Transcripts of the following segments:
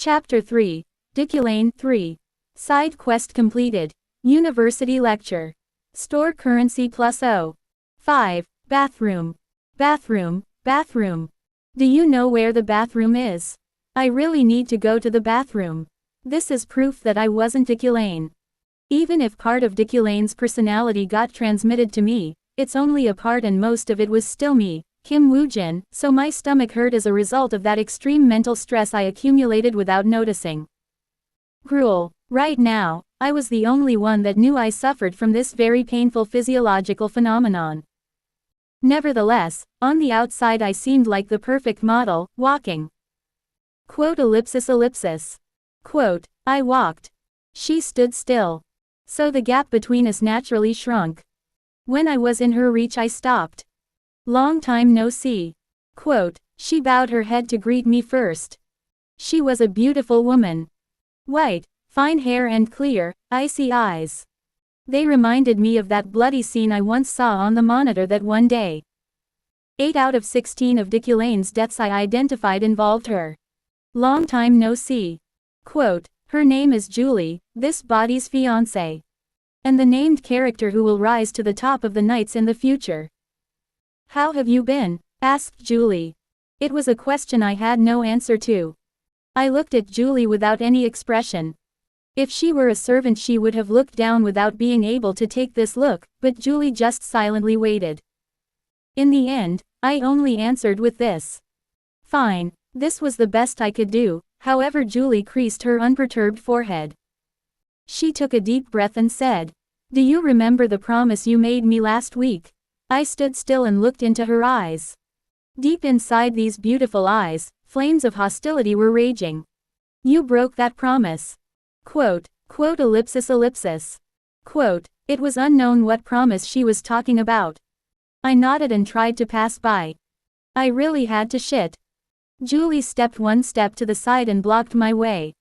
Chapter 3. Diculane 3. Side quest completed. University lecture. Store currency plus O. 5. Bathroom. Bathroom, bathroom. Do you know where the bathroom is? I really need to go to the bathroom. This is proof that I wasn't Diculane. Even if part of Diculane's personality got transmitted to me, it's only a part and most of it was still me, Kim Woojin, so my stomach hurt as a result of that extreme mental stress I accumulated without noticing. Gruel. Right now, I was the only one that knew I suffered from this very painful physiological phenomenon. Nevertheless, on the outside I seemed like the perfect model, walking. Quote ellipsis ellipsis. Quote, I walked. She stood still. So the gap between us naturally shrunk. When I was in her reach I stopped. Long time no see. Quote, she bowed her head to greet me first. She was a beautiful woman. White, fine hair and clear, icy eyes. They reminded me of that bloody scene I once saw on the monitor that one day. 8 out of 16 of Diculane's deaths I identified involved her. Long time no see. Quote, her name is Julie, this body's fiancé. And the named character who will rise to the top of the knights in the future. How have you been? Asked Julie. It was a question I had no answer to. I looked at Julie without any expression. If she were a servant she would have looked down without being able to take this look, but Julie just silently waited. In the end, I only answered with this. Fine. This was the best I could do, however Julie creased her unperturbed forehead. She took a deep breath and said, do you remember the promise you made me last week? I stood still and looked into her eyes. Deep inside these beautiful eyes, flames of hostility were raging. You broke that promise. Quote ellipsis ellipsis. Quote, it was unknown what promise she was talking about. I nodded and tried to pass by. I really had to shit. Julie stepped one step to the side and blocked my way.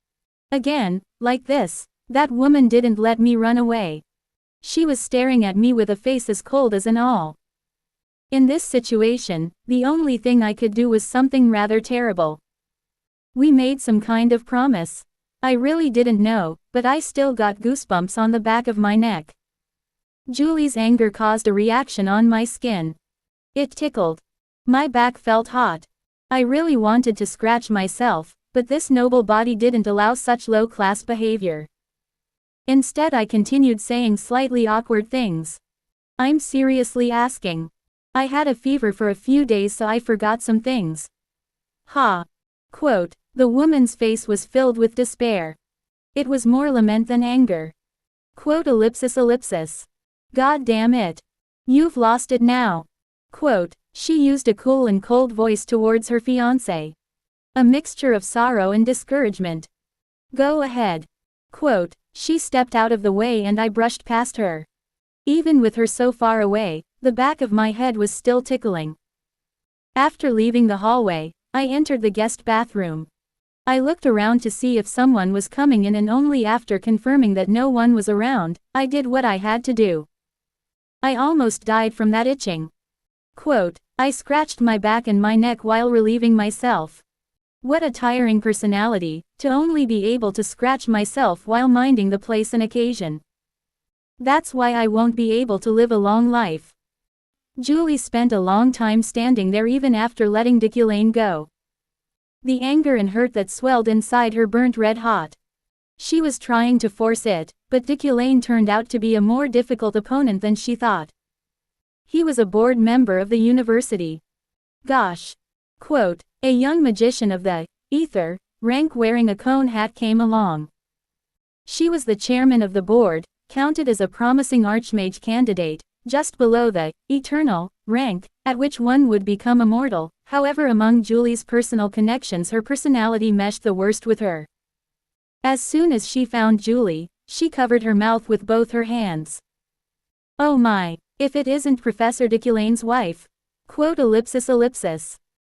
Again, like this, that woman didn't let me run away. She was staring at me with a face as cold as an awl. In this situation, the only thing I could do was something rather terrible. We made some kind of promise. I really didn't know, but I still got goosebumps on the back of my neck. Julie's anger caused a reaction on my skin. It tickled. My back felt hot. I really wanted to scratch myself, but this noble body didn't allow such low-class behavior. Instead I continued saying slightly awkward things. I'm seriously asking. I had a fever for a few days so I forgot some things. Ha. Quote, the woman's face was filled with despair. It was more lament than anger. Quote ellipsis ellipsis. God damn it. You've lost it now. Quote, she used a cool and cold voice towards her fiancé. A mixture of sorrow and discouragement. Go ahead. Quote, she stepped out of the way and I brushed past her. Even with her so far away, the back of my head was still tickling. After leaving the hallway, I entered the guest bathroom. I looked around to see if someone was coming in and only after confirming that no one was around, I did what I had to do. I almost died from that itching. Quote, I scratched my back and my neck while relieving myself. What a tiring personality, to only be able to scratch myself while minding the place and occasion. That's why I won't be able to live a long life. Julie spent a long time standing there even after letting Diculane go. The anger and hurt that swelled inside her burnt red hot. She was trying to force it, but Diculane turned out to be a more difficult opponent than she thought. He was a board member of the university. Gosh. Quote, a young magician of the ether rank wearing a cone hat came along. She was the chairman of the board, counted as a promising archmage candidate, just below the eternal rank, at which one would become immortal. However, among Julie's personal connections her personality meshed the worst with her. As soon as she found Julie, she covered her mouth with both her hands. Oh my, if it isn't Professor Diculane's wife. Quote ellipsis ellipsis.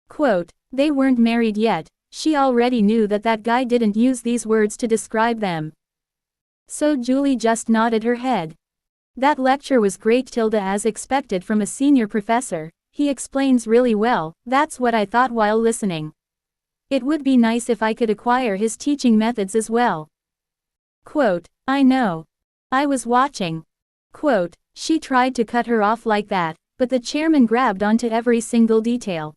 Quote, they weren't married yet, she already knew that that guy didn't use these words to describe them. So Julie just nodded her head. That lecture was great, Tilda, as expected from a senior professor. He explains really well, that's what I thought while listening. It would be nice if I could acquire his teaching methods as well. Quote, I know. I was watching. Quote, she tried to cut her off like that, but the chairman grabbed onto every single detail.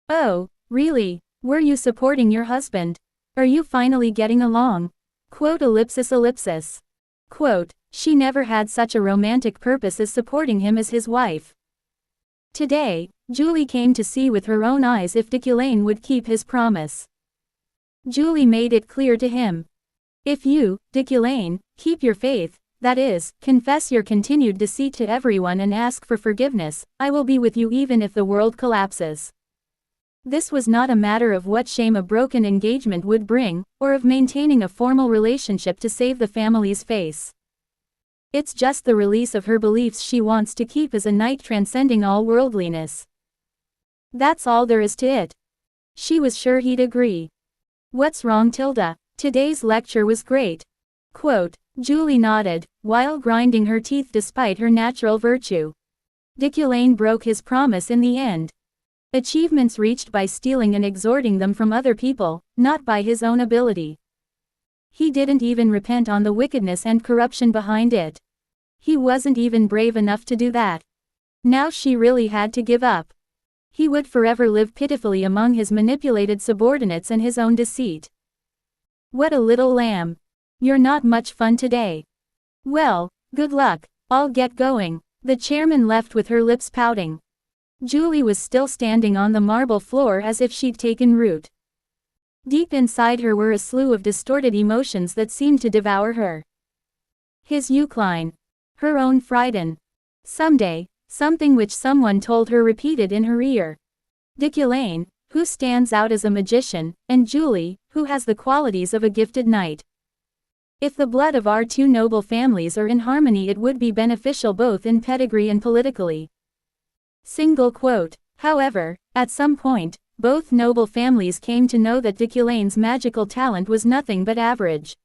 Oh, really? Were you supporting your husband? Are you finally getting along? Quote ellipsis ellipsis. Quote, she never had such a romantic purpose as supporting him as his wife. Today, Julie came to see with her own eyes if Diculain would keep his promise. Julie made it clear to him. If you, Diculain, keep your faith, that is, confess your continued deceit to everyone and ask for forgiveness, I will be with you even if the world collapses. This was not a matter of what shame a broken engagement would bring, or of maintaining a formal relationship to save the family's face. It's just the release of her beliefs she wants to keep as a knight transcending all worldliness. That's all there is to it. She was sure he'd agree. What's wrong, Tilda? Today's lecture was great. Quote, Julie nodded, while grinding her teeth despite her natural virtue. Diculain broke his promise in the end. Achievements reached by stealing and extorting them from other people, not by his own ability. He didn't even repent on the wickedness and corruption behind it. He wasn't even brave enough to do that. Now she really had to give up. He would forever live pitifully among his manipulated subordinates and his own deceit. What a little lamb. You're not much fun today. Well, good luck, I'll get going. The chairman left with her lips pouting. Julie was still standing on the marble floor as if she'd taken root. Deep inside her were a slew of distorted emotions that seemed to devour her. His Eucline. Her own Frieden. Someday, something which someone told her repeated in her ear. Diculain, who stands out as a magician, and Julie, who has the qualities of a gifted knight. If the blood of our two noble families are in harmony, it would be beneficial both in pedigree and politically. Single quote. However, at some point, both noble families came to know that Diculain's magical talent was nothing but average.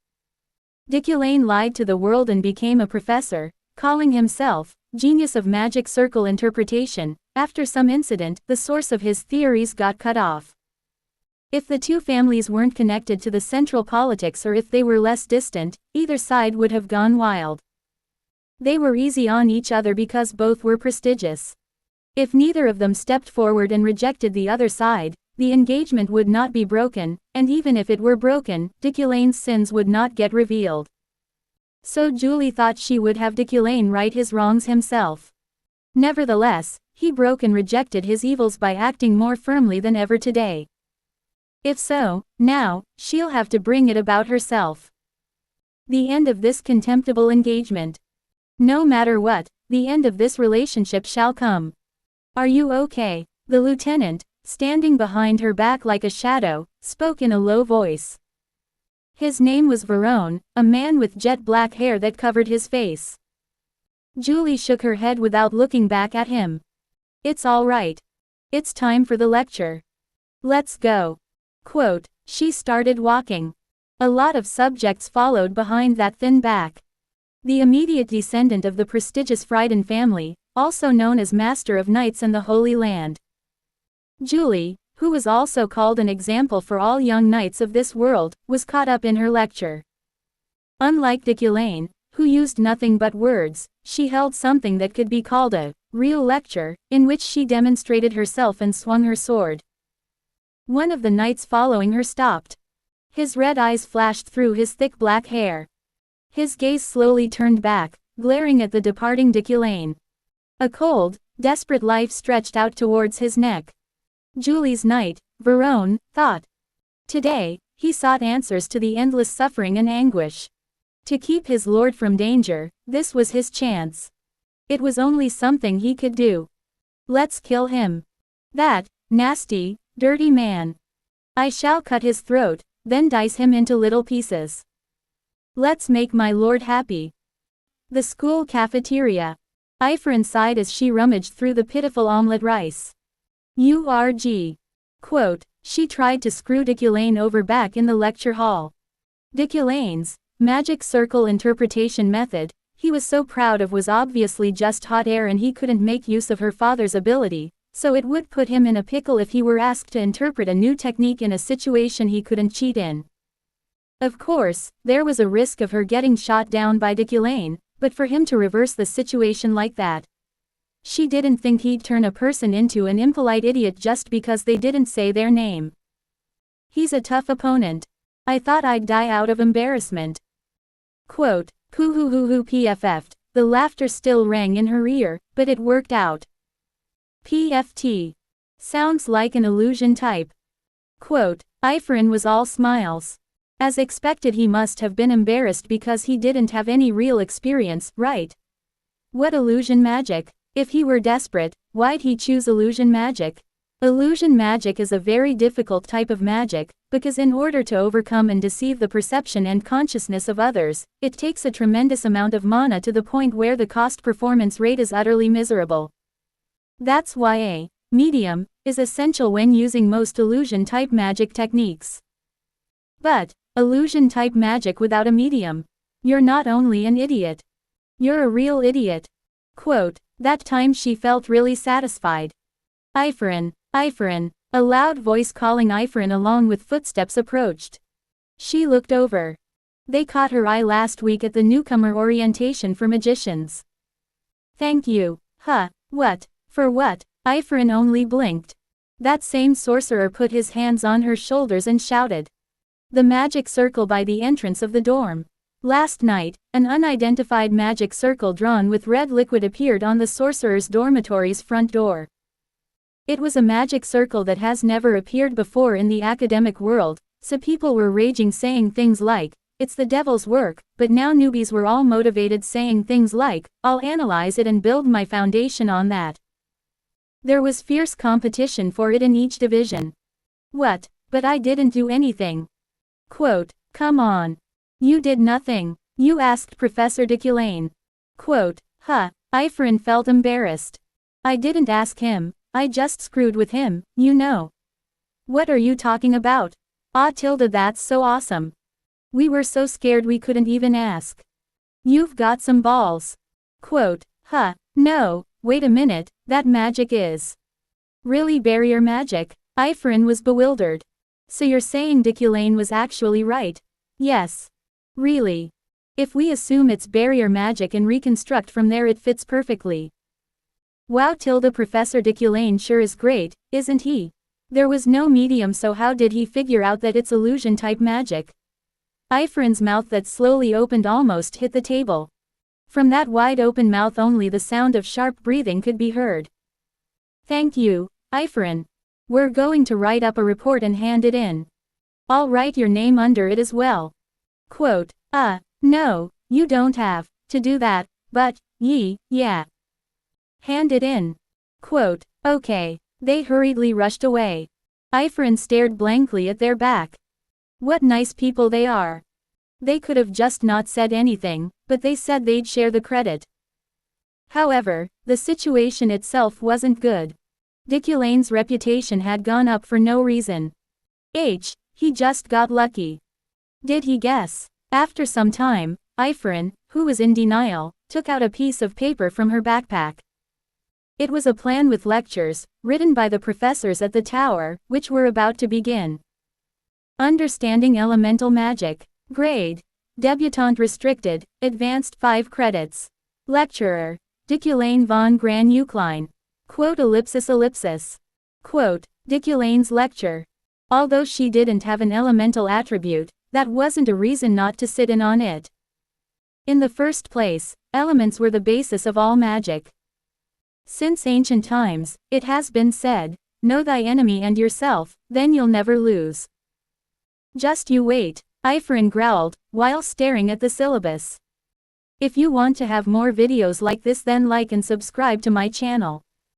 Diculain lied to the world and became a professor, calling himself genius of magic circle interpretation. After some incident, the source of his theories got cut off. If the two families weren't connected to the central politics, or if they were less distant, either side would have gone wild. They were easy on each other because both were prestigious. If neither of them stepped forward and rejected the other side, the engagement would not be broken, and even if it were broken, Diculain's sins would not get revealed. So Julie thought she would have Diculain right his wrongs himself. Nevertheless, he broke and rejected his evils by acting more firmly than ever today. If so, now, she'll have to bring it about herself. The end of this contemptible engagement. No matter what, the end of this relationship shall come. Are you okay? The lieutenant, standing behind her back like a shadow, spoke in a low voice. His name was Verone, a man with jet black hair that covered his face. Julie shook her head without looking back at him. It's all right. It's time for the lecture. Let's go. Quote, she started walking. A lot of subjects followed behind that thin back. The immediate descendant of the prestigious Frieden family, also known as Master of Knights and the Holy Land. Julie, who was also called an example for all young knights of this world, was caught up in her lecture. Unlike Diculain, who used nothing but words, she held something that could be called a real lecture, in which she demonstrated herself and swung her sword. One of the knights following her stopped. His red eyes flashed through his thick black hair. His gaze slowly turned back, glaring at the departing Diculain. A cold, desperate life stretched out towards his neck. Julie's knight, Verone, thought. Today, he sought answers to the endless suffering and anguish. To keep his lord from danger, this was his chance. It was only something he could do. Let's kill him. That nasty, dirty man. I shall cut his throat, then dice him into little pieces. Let's make my lord happy. The school cafeteria. Ifrin sighed as she rummaged through the pitiful omelette rice. URG. Quote, she tried to screw Diculain over back in the lecture hall. Diculain's magic circle interpretation method, he was so proud of, was obviously just hot air, and he couldn't make use of her father's ability, So it would put him in a pickle if he were asked to interpret a new technique in a situation he couldn't cheat in. Of course, there was a risk of her getting shot down by Diculaine, but for him to reverse the situation like that. She didn't think he'd turn a person into an impolite idiot just because they didn't say their name. He's a tough opponent. I thought I'd die out of embarrassment. Quote, hoo hoo hoo hoo PFF'd. The laughter still rang in her ear, but it worked out. PFT. Sounds like an illusion type. Quote, Ifrin was all smiles. As expected, he must have been embarrassed because he didn't have any real experience, right? What illusion magic? If he were desperate, why'd he choose illusion magic? Illusion magic is a very difficult type of magic, because in order to overcome and deceive the perception and consciousness of others, it takes a tremendous amount of mana to the point where the cost-performance rate is utterly miserable. That's why a medium is essential when using most illusion-type magic techniques. But illusion-type magic without a medium, you're not only an idiot, you're a real idiot. Quote, that time she felt really satisfied. Ifrin, Ifrin, a loud voice calling Ifrin along with footsteps approached. She looked over. They caught her eye last week at the newcomer orientation for magicians. Thank you. Huh, what? For what? Ifrin only blinked. That same sorcerer put his hands on her shoulders and shouted. The magic circle by the entrance of the dorm. Last night, an unidentified magic circle drawn with red liquid appeared on the sorcerer's dormitory's front door. It was a magic circle that has never appeared before in the academic world, so people were raging saying things like, it's the devil's work, but now newbies were all motivated saying things like, I'll analyze it and build my foundation on that. There was fierce competition for it in each division. What? But I didn't do anything. Quote, come on. You did nothing. You asked Professor Diculaine. Quote, huh, Ifrin felt embarrassed. I didn't ask him, I just screwed with him, you know. What are you talking about? Ah tilde, that's so awesome. We were so scared we couldn't even ask. You've got some balls. Quote, huh, no, wait a minute, that magic is really barrier magic? Ifrin was bewildered. So you're saying Diculaine was actually right? Yes. Really? If we assume it's barrier magic and reconstruct from there, it fits perfectly. Wow tilde, Professor Diculaine sure is great, isn't he? There was no medium, so how did he figure out that it's illusion type magic? Ifrin's mouth that slowly opened almost hit the table. From that wide open mouth only the sound of sharp breathing could be heard. Thank you, Ifrin. We're going to write up a report and hand it in. I'll write your name under it as well. Quote, no, you don't have to do that, but, yeah. Hand it in. Quote, okay. They hurriedly rushed away. Ifrin stared blankly at their back. What nice people they are. They could have just not said anything, but they said they'd share the credit. However, the situation itself wasn't good. Diculaine's reputation had gone up for no reason. He just got lucky. Did he guess? After some time, Ifrin, who was in denial, took out a piece of paper from her backpack. It was a plan with lectures, written by the professors at the tower, which were about to begin. Understanding Elemental Magic. Grade. Debutante Restricted, Advanced 5 credits. Lecturer. Diculaine von Granucline. Quote ellipsis ellipsis. Quote, Diculaine's lecture. Although she didn't have an elemental attribute, that wasn't a reason not to sit in on it. In the first place, elements were the basis of all magic. Since ancient times, it has been said, know thy enemy and yourself, then you'll never lose. Just you wait, Ifrin growled, while staring at the syllabus. If you want to have more videos like this, then like and subscribe to my channel.